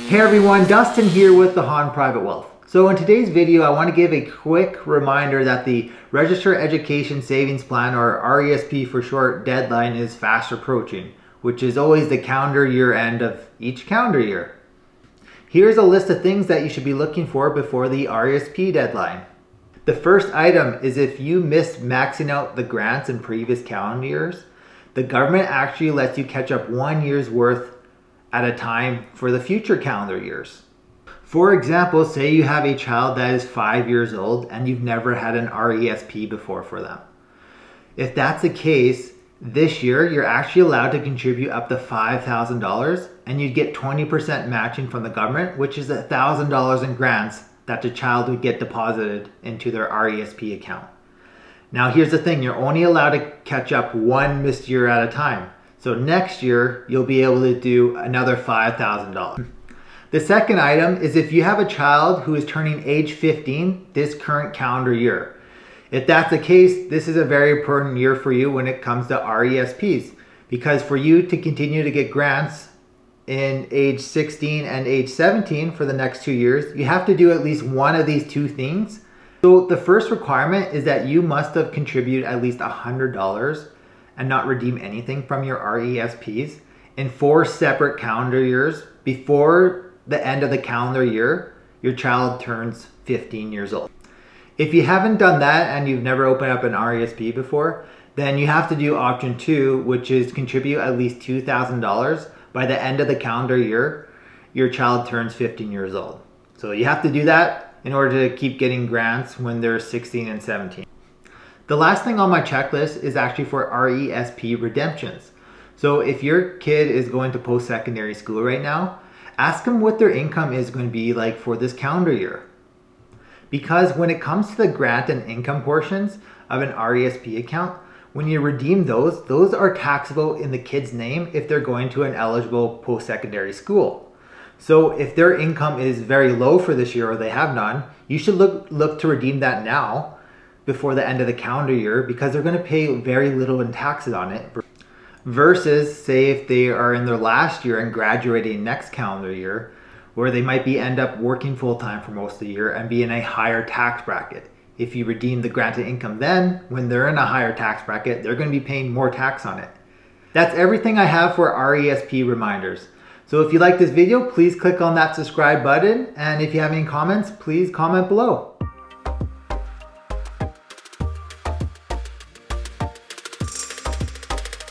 Hey everyone, Dustin here with the Han Private Wealth. So in today's video, I want to give a quick reminder that the Register Education Savings Plan, or RESP for short, deadline is fast approaching, which is always the calendar year end of each calendar year. Here's a list of things that you should be looking for before the RESP deadline. The first item is if you missed maxing out the grants in previous calendar years, the government actually lets you catch up 1 year's worth at a time for the future calendar years. For example, say you have a child that is 5 years old and you've never had an RESP before for them. If that's the case, this year you're actually allowed to contribute up to $5,000 and you'd get 20% matching from the government, which is $1,000 in grants that the child would get deposited into their RESP account. Now here's the thing, you're only allowed to catch up one missed year at a time. So next year, you'll be able to do another $5,000. The second item is if you have a child who is turning age 15 this current calendar year. If that's the case, this is a very important year for you when it comes to RESPs, because for you to continue to get grants in age 16 and age 17 for the next 2 years, you have to do at least one of these two things. So the first requirement is that you must have contributed at least $100 and not redeem anything from your RESPs in 4 separate calendar years before the end of the calendar year your child turns 15 years old. If you haven't done that and you've never opened up an RESP before, then you have to do option 2, which is contribute at least $2,000 by the end of the calendar year your child turns 15 years old. So you have to do that in order to keep getting grants when they're 16 and 17. The last thing on my checklist is actually for RESP redemptions. So if your kid is going to post-secondary school right now, ask them what their income is going to be like for this calendar year. Because when it comes to the grant and income portions of an RESP account, when you redeem those are taxable in the kid's name if they're going to an eligible post-secondary school. So if their income is very low for this year or they have none, you should look to redeem that now before the end of the calendar year, because they're going to pay very little in taxes on it, versus say if they are in their last year and graduating next calendar year, where they might end up working full-time for most of the year and be in a higher tax bracket. If you redeem the granted income then, when they're in a higher tax bracket, they're going to be paying more tax on it. That's everything I have for RESP reminders. So if you like this video, please click on that subscribe button, and if you have any comments, please comment below.